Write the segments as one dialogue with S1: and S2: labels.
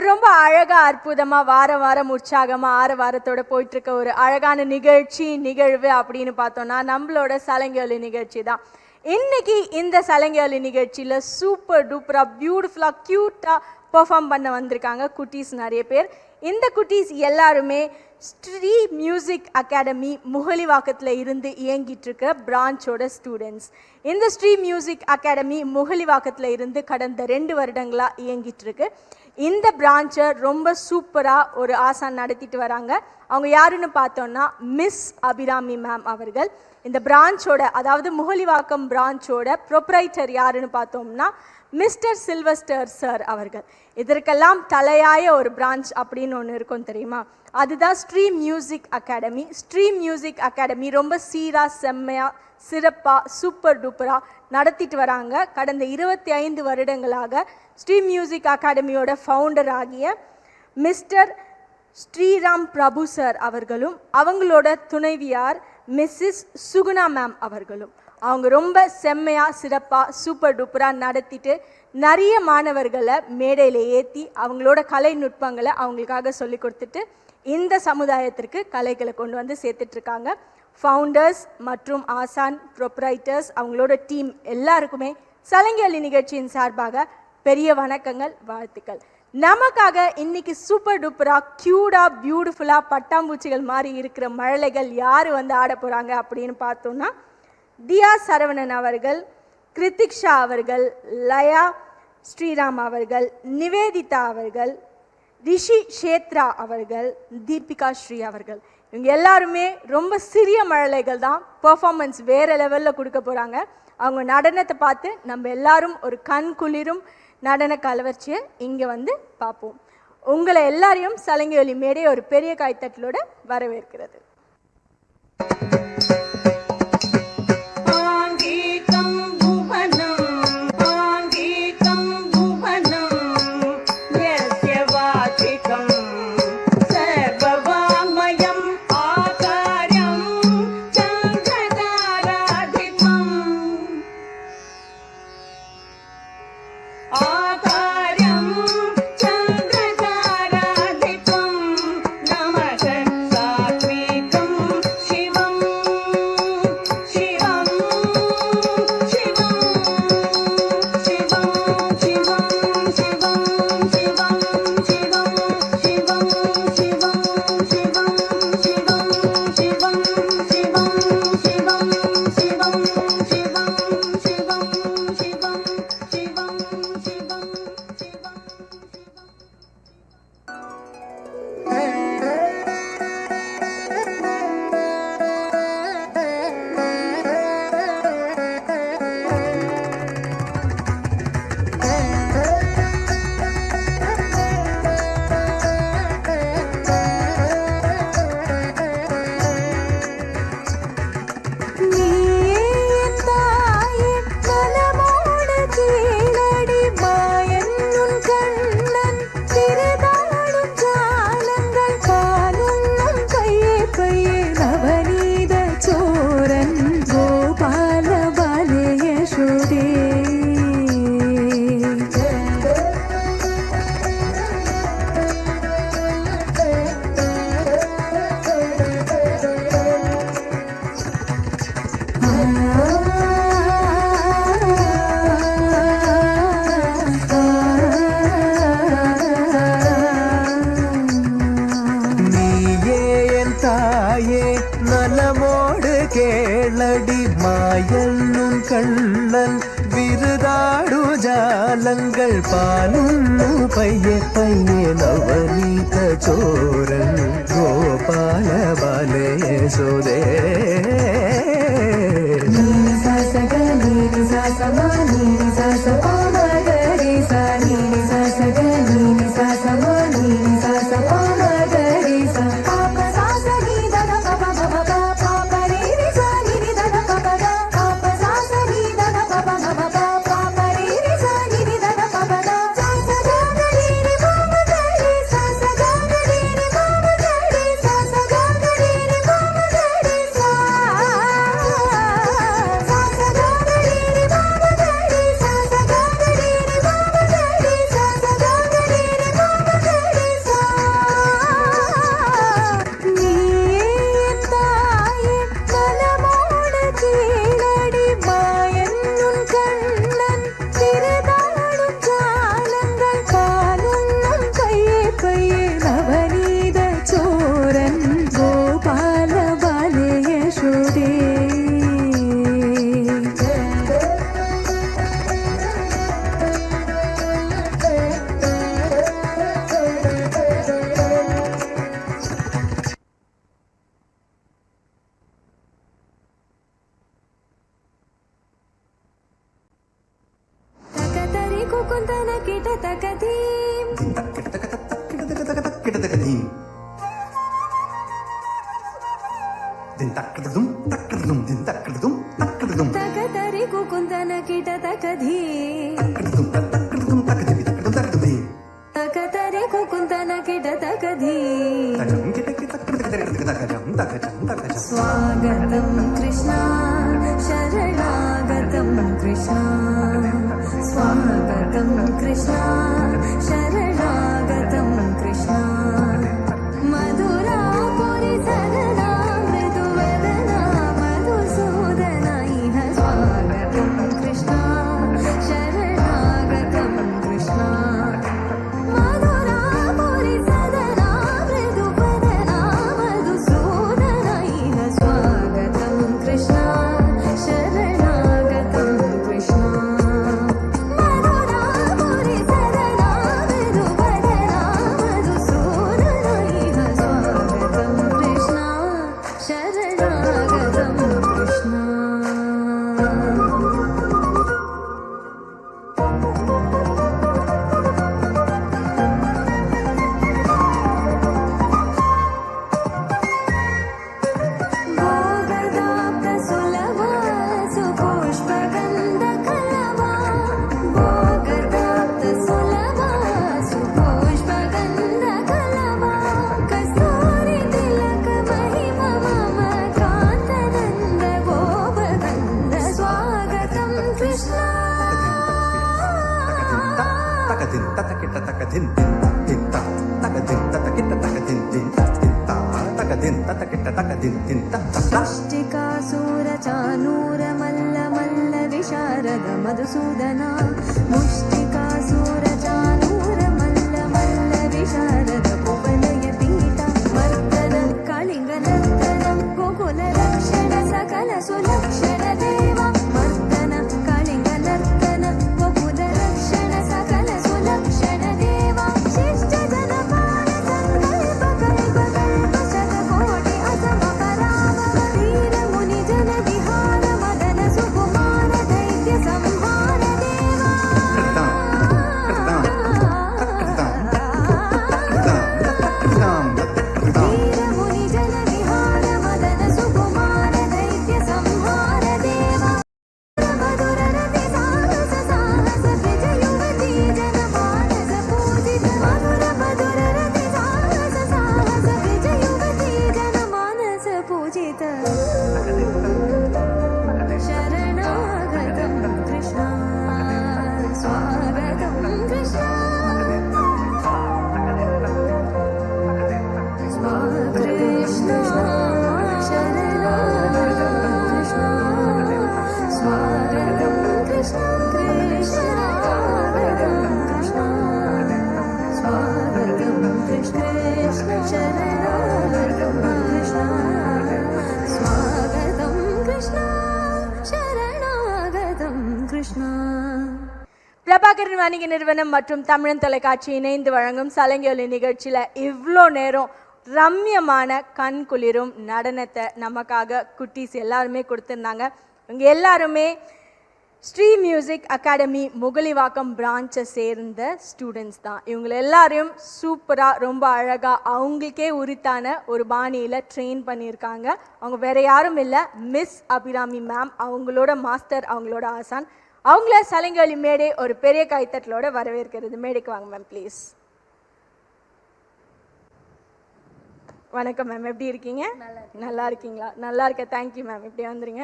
S1: ரொம்ப அழகா அற்புதமா வாரம் வாரம் உற்சாகமா வாரத்தோட போயிட்டு இருக்க ஒரு அழகான நிகழ்வு அப்படின்னு பார்த்தோம்னா நம்மளோட சலங்கேலி நிகழ்ச்சி தான். இன்னைக்கு இந்த சலங்கேலி நிகழ்ச்சியில சூப்பர் டூப்பரா பியூட்டிஃபுல்லா கியூட்டா பெர்ஃபார்ம் பண்ண வந்திருக்காங்க குட்டீஸ் நிறைய பேர். இந்த குட்டீஸ் எல்லாருமே ஸ்ரீ மியூசிக் அகாடமி முகலிவாக்கத்தில் இருந்து இயங்கிட்டு இருக்க பிரான்ச்சோட ஸ்டூடெண்ட்ஸ். இந்த ஸ்ரீ மியூசிக் அகாடமி முகலிவாக்கத்தில் இருந்து கடந்த 2 வருடங்களாக இயங்கிட்டு இருக்கு. இந்த பிரான்ச்சை ரொம்ப சூப்பராக ஒரு ஆசான் நடத்திட்டு வராங்க. அவங்க யாருன்னு பார்த்தோன்னா மிஸ் அபிராமி மேம் அவர்கள். இந்த பிரான்ச்சோட அதாவது முகலிவாக்கம் பிரான்ச்சோட ப்ரொப்ரைட்டர் யாருன்னு பார்த்தோம்னா மிஸ்டர் சில்வஸ்டர் சார் அவர்கள். இதற்கெல்லாம் தலையாய ஒரு பிரான்ச் அப்படின்னு ஒன்று இருக்கும் தெரியுமா, அதுதான் Sri music academy. Sri music academy ரொம்ப சீராக செம்மையாக சிறப்பாக சூப்பர் டூப்பராக நடத்திட்டு வராங்க. கடந்த 25 வருடங்களாக ஸ்ரீ மியூசிக் அகாடமியோட ஃபவுண்டர் ஆகிய மிஸ்டர் ஸ்ரீராம் பிரபு சார் அவர்களும் அவங்களோட துணைவியார் மிஸ்ஸஸ் சுகுணா மேம் அவர்களும் அவங்க ரொம்ப செம்மையாக சிறப்பாக சூப்பர் டூப்பராக நடத்திட்டு நிறைய மாணவர்களை மேடையில் ஏற்றி அவங்களோட கலை நுட்பங்களை அவங்களுக்காக சொல்லி கொடுத்துட்டு இந்த சமுதாயத்திற்கு கலைகளை கொண்டு வந்து சேர்த்துட்ருக்காங்க. ஃபவுண்டர்ஸ் மற்றும் ஆசான் ப்ரொப்ரைட்டர்ஸ் அவங்களோட டீம் எல்லாருக்குமே சலங்கேலி நிகழ்ச்சியின் சார்பாக பெரிய வணக்கங்கள், வாழ்த்துக்கள். நமக்காக இன்னைக்கு சூப்பர் டூப்பராக க்யூட்டாக பியூட்டிஃபுல்லாக பட்டாம்பூச்சிகள் மாதிரி இருக்கிற மழலைகள் யார் வந்து ஆட போகிறாங்க அப்படின்னு பார்த்தோன்னா தியா சரவணன் அவர்கள், கிருத்திக்ஷா அவர்கள், லயா ஸ்ரீராம் அவர்கள், நிவேதிதா அவர்கள், ரிஷி ஷேத்ரா அவர்கள், தீபிகா ஸ்ரீ அவர்கள். இவங்க எல்லாருமே ரொம்ப சிறிய மழலைகள் தான். பெர்ஃபார்மன்ஸ் வேறு லெவலில் கொடுக்க போகிறாங்க. அவங்க நடனத்தை பார்த்து நம்ம எல்லாரும் ஒரு கண் குளிரும் நடன கலவர்ச்சியை இங்கே வந்து பார்ப்போம். உங்களை எல்லாரையும் சலங்கேலி மேடை ஒரு பெரிய கைத்தட்டலோடு வரவேற்கிறது.
S2: கேளடி மாயன்னும் கண்ணன் விருதாடு ஜாலங்கள் பாலுன்னு பைய பைய நவநீத சோரன் கோபால பாலே சோதே
S1: தீம் தகதரி குகுந்தன கிட தகதீம் தகதரி குகுந்தன கிட தகதீம் ஸ்வாகதம் கிருஷ்ணா சரணாகதம் கிருஷ்ணா ஸ்வாகதம் கிருஷ்ணா சரணாகதம் கிருஷ்ணா மதுராபுரி சரணா மிருதுவதனா மதுசூதனா இஹ ஸ்வாகதம் கிருஷ்ணா சரணாகதம் கிருஷ்ணா மதுராபுரி சரணா மிருதுவதனா மதுசூதனா இஹ ஸ்வாகதம் கிருஷ்ணா சரணாகதம் கிருஷ்ணா மதுராபுரி சரணா மிருதுவதனா மதுசூதனா இஹ ஸ்வாகதம் கிருஷ்ணா சரணாகதம் கிருஷ்ணா भोगदाप्त सुलभा सुपुष्पगन्धकलवा भोगदाप्त सुलभा सुपुष्पगन्धकलवा कस्तूरी तिलक महिमा मम कान्तनन्द गोपगन्ध स्वागतं कृष्णा मुष्टिकासुरचानूरमल्ल विशारद मधुसूदना मुष्टिकासुरचानूरमल्ल विशारद कुवलय पीठा मर्दन कलिंग नर्तन गोकुल रक्षण सकल सुलक्षण देवा मर्दन कलिंग नर्तन गोकुल रक्षण सकल सुलक्षण देवा शिष्ट जनपाल संकल्प कल्प कल्प शतकोटि असम पराभव वीर मुनि जन विहार मदन सुकुमार दैत्य संहार देवा वीर मुनि जन विहार मदन सुकुमार दैत्य संहार देवा मधुर रति साहस साहस ब्रज युवती जन मानस पूजित मधुर मधुर रति साहस साहस ब्रज युवती जन मानस पूजित शरणागतं कृष्णा स्वागतं कृष्णा कृष्णा शरणागतं कृष्णा स्वागतं कृष्णा कृष्णागतं कृष्णा स्वागतं कृष्ण शरणागतं कृष्णा स्वागतं कृष्णा शरणागतं कृष्णा பிரபாகரன் வணிக நிறுவனம் மற்றும் தமிழன் தொலைக்காட்சி இணைந்து வழங்கும் சலங்கொலி நிகழ்ச்சியில் இவ்வளோ நேரம் ரம்யமான கண் குளிரும் நடனத்தை நமக்காக குட்டீஸ் எல்லாருமே கொடுத்துருந்தாங்க. இவங்க எல்லாருமே ஸ்ரீ மியூசிக் அகாடமி முகலிவாக்கம் பிரான்ச்சை சேர்ந்த ஸ்டூடெண்ட்ஸ் தான். இவங்க எல்லாரையும் சூப்பராக ரொம்ப அழகாக அவங்களுக்கே உரித்தான ஒரு பாணியில் ட்ரெயின் பண்ணியிருக்காங்க. அவங்க வேறு யாரும் இல்லை, மிஸ் அபிராமி மேம். அவங்களோட மாஸ்டர், அவங்களோட ஆசான். அவங்கள சலங்கொலி மேடை ஒரு பெரிய கைத்தட்டலோட வரவேற்கிறது. மேடைக்கு வாங்க மேம் ப்ளீஸ். வணக்கம் மேம், எப்படி இருக்கீங்க? நல்லா இருக்கீங்களா? நல்லா இருக்கேன், தேங்க்யூ மேம். இப்படி வந்துடுங்க.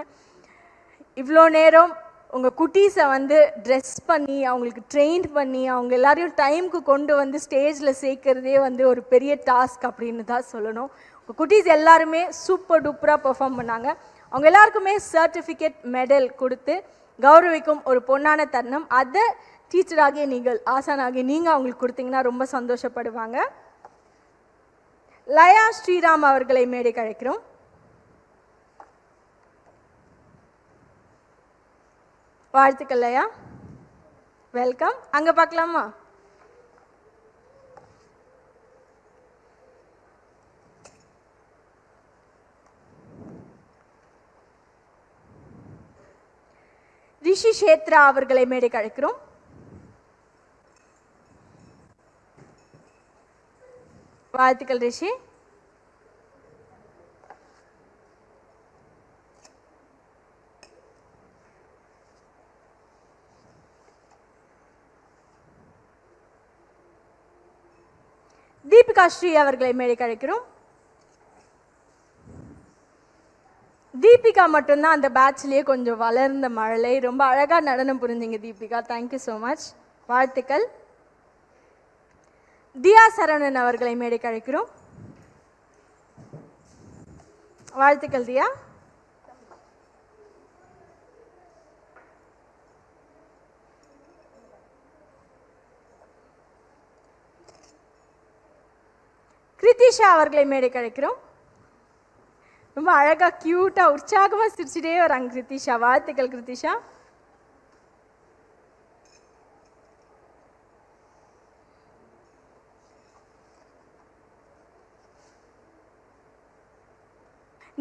S1: இவ்வளோ நேரம் உங்கள் குட்டீஸை வந்து ட்ரெஸ் பண்ணி அவங்களுக்கு ட்ரெயின் பண்ணி அவங்க எல்லாரையும் டைமுக்கு கொண்டு வந்து ஸ்டேஜில் சேர்க்கறதே வந்து ஒரு பெரிய டாஸ்க் அப்படின்னு தான் சொல்லணும். உங்கள் குட்டீஸ் எல்லாருமே சூப்பர் டூப்பராக பெர்ஃபார்ம் பண்ணாங்க. அவங்க எல்லாருக்குமே சர்டிஃபிகேட் மெடல் கொடுத்து கௌரவிக்கும் ஒரு பொன்னான தருணம். அதை டீச்சராகிய நீங்கள், ஆசானாகிய நீங்கள் அவங்களுக்கு கொடுத்தீங்கன்னா ரொம்ப சந்தோஷப்படுவாங்க. லயா ஸ்ரீராம் அவர்களை மேடைக்கு அழைக்கிறோம். வாழ்த்துக்கள் லயா, வெல்கம். அங்கே பார்க்கலாமா? ரிஷி ஷேத்ரா அவர்களை மேடைக்கு அழைக்கிறோம். வாழ்த்துக்கள் ரிஷி. தீபிகா ஸ்ரீ அவர்களை மேடைக்கு அழைக்கிறோம். தீபிகா மட்டும்தான் அந்த பேட்ச்லேயே கொஞ்சம் வளர்ந்த மழலை. ரொம்ப அழகாக நடனம் புரிஞ்சிங்க தீபிகா. Thank you so much. வாழ்த்துக்கள். தியா சரவணன் அவர்களை மேடைக்கு அழைக்கிறோம். வாழ்த்துக்கள் தியா. கிருத்திஷா அவர்களை மேடைக்கு அழைக்கிறோம். ரொம்ப அழகா கியூட்டா உற்சாகமா சிரிச்சுட்டே வராங்க கிருத்திஷா. வாழ்த்துக்கள் கிருத்திஷா.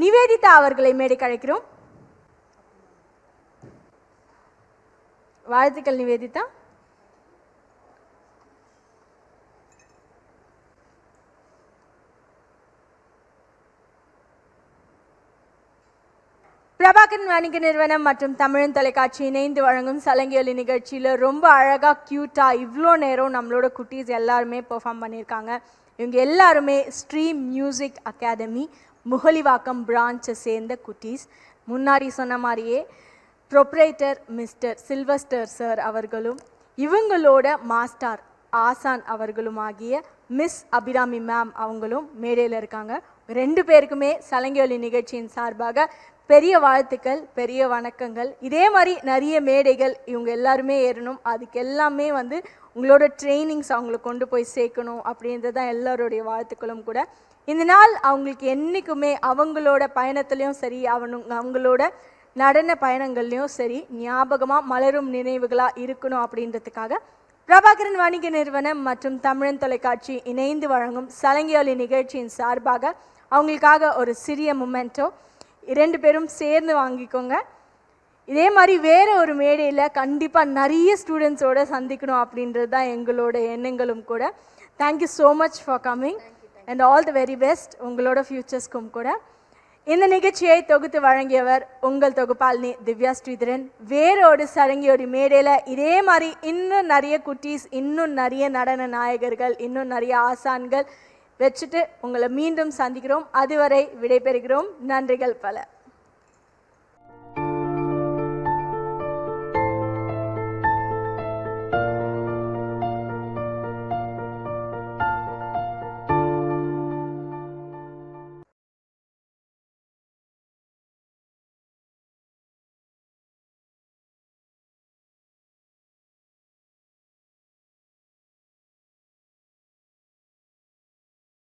S1: நிவேதிதா அவர்களை மேடைக்கு அழைக்கிறோம். வாழ்த்துக்கள் நிவேதிதா. பிரபாகரன் வணிக நிறுவனம் மற்றும் தமிழன் தொலைக்காட்சி இணைந்து வழங்கும் சலங்கியொலி நிகழ்ச்சியில் ரொம்ப அழகாக க்யூட்டாக இவ்வளோ நேரம் நம்மளோட குட்டீஸ் எல்லாருமே பெர்ஃபார்ம் பண்ணியிருக்காங்க. இவங்க எல்லாருமே ஸ்ட்ரீம் மியூசிக் அகாடமி முகலிவாக்கம் பிரான்ச்சை சேர்ந்த குட்டீஸ். முன்னாடி சொன்ன மாதிரியே ப்ரொப்ரைட்டர் மிஸ்டர் சில்வஸ்டர் சார் அவர்களும் இவங்களோட மாஸ்டர் ஆசான் அவர்களும் ஆகிய மிஸ் அபிராமி மேம் அவங்களும் மேடையில் இருக்காங்க. ரெண்டு பேருக்குமே சலங்கியொலி நிகழ்ச்சியின் சார்பாக பெரிய வாழ்த்துக்கள், பெரிய வணக்கங்கள். இதே மாதிரி நிறைய மேடைகள் இவங்க எல்லாருமே ஏறணும். அதுக்கு எல்லாமே உங்களோட ட்ரைனிங்ஸ் அவங்களுக்கு கொண்டு போய் சேர்க்கணும் அப்படின்றது தான் எல்லாருடைய வாழ்த்துக்களும் கூட. இந்த நாள் அவங்களுக்கு என்றைக்குமே அவங்களோட பயணத்துலேயும் சரி, அவங்களோட நடன பயணங்கள்லையும் சரி ஞாபகமாக மலரும் நினைவுகளாக இருக்கணும் அப்படின்றதுக்காக பிரபாகரன் வணிக நிறுவனம் மற்றும் தமிழன் தொலைக்காட்சி இணைந்து வழங்கும் சலங்கியொலி நிகழ்ச்சியின் சார்பாக அவங்களுக்காக ஒரு சிறிய மொமெண்டோ இரண்டு பேரும் சேர்ந்து வாங்கிக்கோங்க. இதே மாதிரி வேறு ஒரு மேடையில் கண்டிப்பாக நிறைய ஸ்டூடெண்ட்ஸோடு சந்திக்கணும் அப்படின்றது தான் எங்களோட எண்ணங்களும் கூட. Thank you so much for coming and all the very best உங்களோட ஃப்யூச்சர்ஸ்க்கும் கூட. இந்த நிகழ்ச்சியை தொகுத்து வழங்கியவர் உங்கள் தொகுப்பாளினி திவ்யா ஸ்ரீதரன். வேறோடு சலங்கியொலி மேடையில் இதே மாதிரி இன்னும் நிறைய குட்டீஸ், இன்னும் நிறைய நடன நாயகர்கள், இன்னும் நிறைய ஆசான்கள் வச்சுட்டு உங்களை மீண்டும் சந்திக்கிறோம். அதுவரை விடைபெறுகிறோம். நன்றிகள் பல.